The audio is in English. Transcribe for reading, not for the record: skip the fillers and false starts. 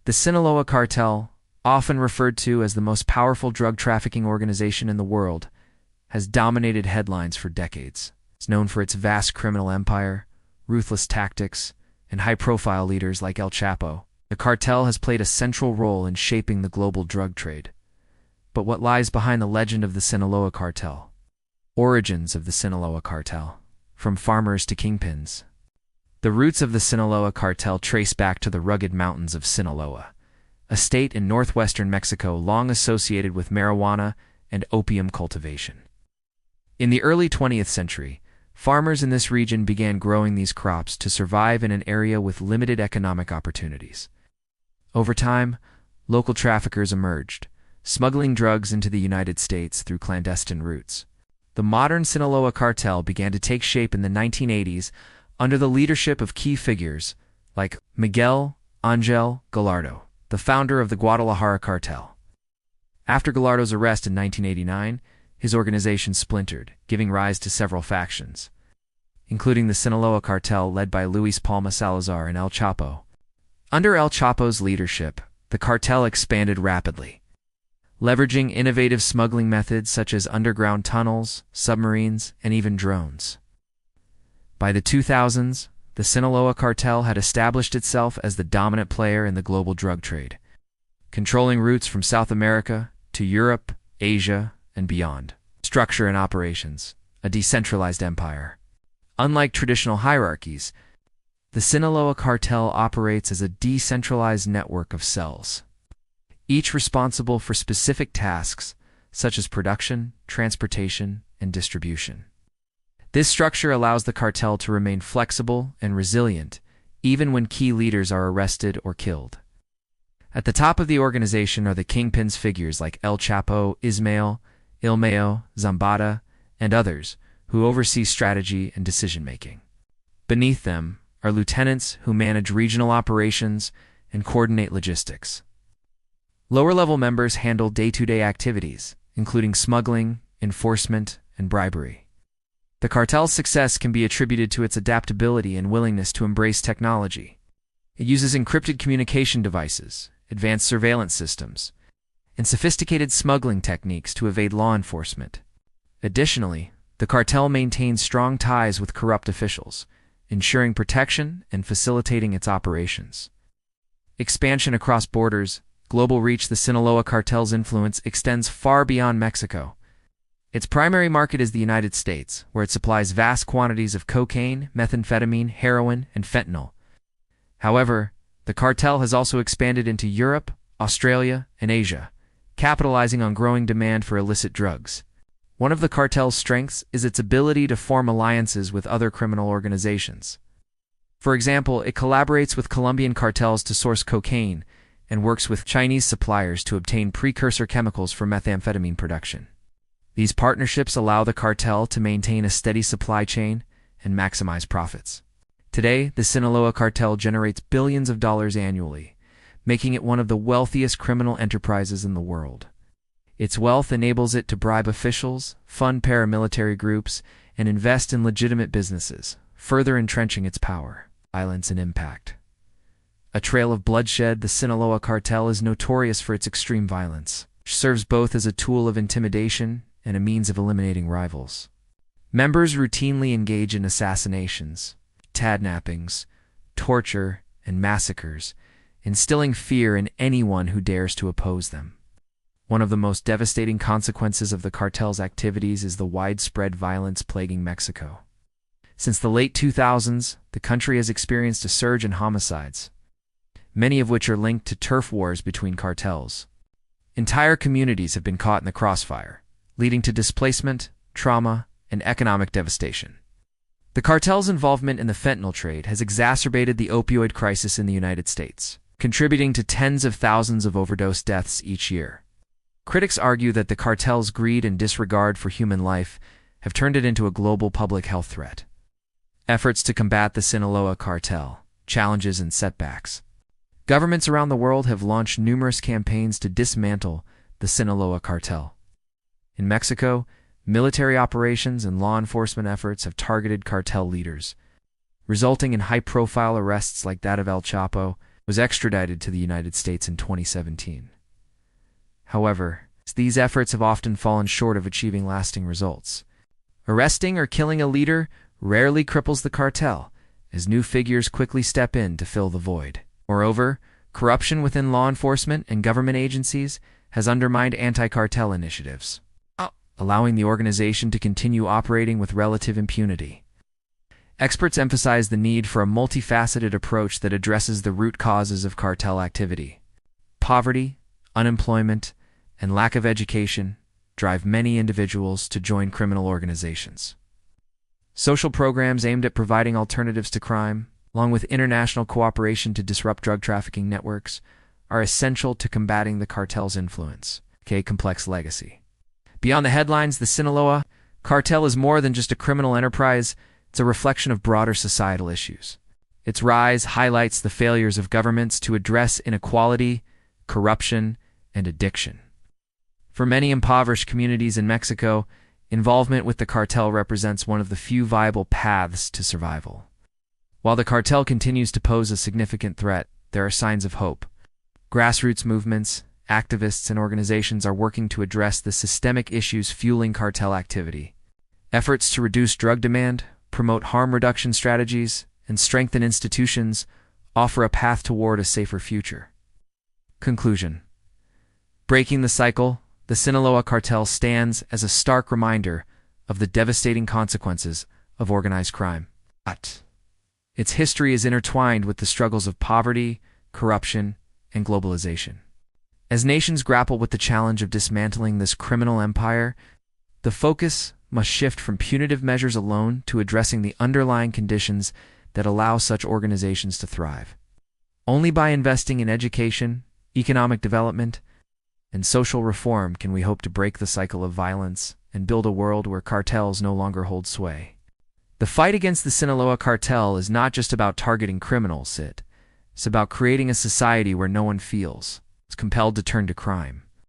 The Sinaloa Cartel, often referred to as the most powerful drug trafficking organization in the world, has dominated headlines for decades. It's known for its vast criminal empire, ruthless tactics, and high-profile leaders like El Chapo. The cartel has played a central role in shaping the global drug trade. But what lies behind the legend of the Sinaloa Cartel? Origins of the Sinaloa Cartel, from farmers to kingpins. The roots of the Sinaloa Cartel trace back to the rugged mountains of Sinaloa, a state in northwestern Mexico long associated with marijuana and opium cultivation. In the early 20th century, farmers in this region began growing these crops to survive in an area with limited economic opportunities. Over time, local traffickers emerged, smuggling drugs into the United States through clandestine routes. The modern Sinaloa Cartel began to take shape in the 1980s under the leadership of key figures like Miguel Angel Gallardo, the founder of the Guadalajara Cartel. After Gallardo's arrest in 1989, his organization splintered, giving rise to several factions, including the Sinaloa Cartel led by Luis Palma Salazar and El Chapo. Under El Chapo's leadership, the cartel expanded rapidly, leveraging innovative smuggling methods such as underground tunnels, submarines, and even drones. By the 2000s, the Sinaloa Cartel had established itself as the dominant player in the global drug trade, controlling routes from South America to Europe, Asia, and beyond. Structure and operations: a decentralized empire. Unlike traditional hierarchies, the Sinaloa Cartel operates as a decentralized network of cells, each responsible for specific tasks such as production, transportation, and distribution. This structure allows the cartel to remain flexible and resilient, even when key leaders are arrested or killed. At the top of the organization are the kingpins figures like El Chapo, Ismael, Ilmeo, Zambada, and others, who oversee strategy and decision-making. Beneath them are lieutenants who manage regional operations and coordinate logistics. Lower-level members handle day-to-day activities, including smuggling, enforcement, and bribery. The cartel's success can be attributed to its adaptability and willingness to embrace technology. It uses encrypted communication devices, advanced surveillance systems, and sophisticated smuggling techniques to evade law enforcement. Additionally, the cartel maintains strong ties with corrupt officials, ensuring protection and facilitating its operations. Expansion across borders, global reach. The Sinaloa Cartel's influence extends far beyond Mexico. Its primary market is the United States, where it supplies vast quantities of cocaine, methamphetamine, heroin, and fentanyl. However, the cartel has also expanded into Europe, Australia, and Asia, capitalizing on growing demand for illicit drugs. One of the cartel's strengths is its ability to form alliances with other criminal organizations. For example, it collaborates with Colombian cartels to source cocaine and works with Chinese suppliers to obtain precursor chemicals for methamphetamine production. These partnerships allow the cartel to maintain a steady supply chain and maximize profits. Today, the Sinaloa Cartel generates billions of dollars annually, making it one of the wealthiest criminal enterprises in the world. Its wealth enables it to bribe officials, fund paramilitary groups, and invest in legitimate businesses, further entrenching its power, violence, and impact. A trail of bloodshed, the Sinaloa Cartel is notorious for its extreme violence, which serves both as a tool of intimidation and a means of eliminating rivals. Members routinely engage in assassinations, kidnappings, torture, and massacres, instilling fear in anyone who dares to oppose them. One of the most devastating consequences of the cartel's activities is the widespread violence plaguing Mexico. Since the late 2000s, the country has experienced a surge in homicides, many of which are linked to turf wars between cartels. Entire communities have been caught in the crossfire, leading to displacement, trauma, and economic devastation. The cartel's involvement in the fentanyl trade has exacerbated the opioid crisis in the United States, contributing to tens of thousands of overdose deaths each year. Critics argue that the cartel's greed and disregard for human life have turned it into a global public health threat. Efforts to combat the Sinaloa Cartel, challenges and setbacks. Governments around the world have launched numerous campaigns to dismantle the Sinaloa Cartel. In Mexico, military operations and law enforcement efforts have targeted cartel leaders, resulting in high-profile arrests like that of El Chapo. was extradited to the United States in 2017. However, these efforts have often fallen short of achieving lasting results. Arresting or killing a leader rarely cripples the cartel, as new figures quickly step in to fill the void. Moreover, corruption within law enforcement and government agencies has undermined anti-cartel initiatives, allowing the organization to continue operating with relative impunity. Experts emphasize the need for a multifaceted approach that addresses the root causes of cartel activity. Poverty, unemployment, and lack of education drive many individuals to join criminal organizations. Social programs aimed at providing alternatives to crime, along with international cooperation to disrupt drug trafficking networks, are essential to combating the cartel's influence. Complex legacy. Beyond the headlines, the Sinaloa Cartel is more than just a criminal enterprise. It's a reflection of broader societal issues. Its rise highlights the failures of governments to address inequality, corruption, and addiction. For many impoverished communities in Mexico, involvement with the cartel represents one of the few viable paths to survival. While the cartel continues to pose a significant threat, there are signs of hope. Grassroots movements, activists, and organizations are working to address the systemic issues fueling cartel activity. Efforts to reduce drug demand, promote harm reduction strategies, and strengthen institutions offer a path toward a safer future. Conclusion. Breaking the cycle, the Sinaloa Cartel stands as a stark reminder of the devastating consequences of organized crime. Its history is intertwined with the struggles of poverty, corruption, and globalization. As nations grapple with the challenge of dismantling this criminal empire, the focus must shift from punitive measures alone to addressing the underlying conditions that allow such organizations to thrive. Only by investing in education, economic development, and social reform can we hope to break the cycle of violence and build a world where cartels no longer hold sway. The fight against the Sinaloa Cartel is not just about targeting criminals, it's about creating a society where no one feels compelled to turn to crime.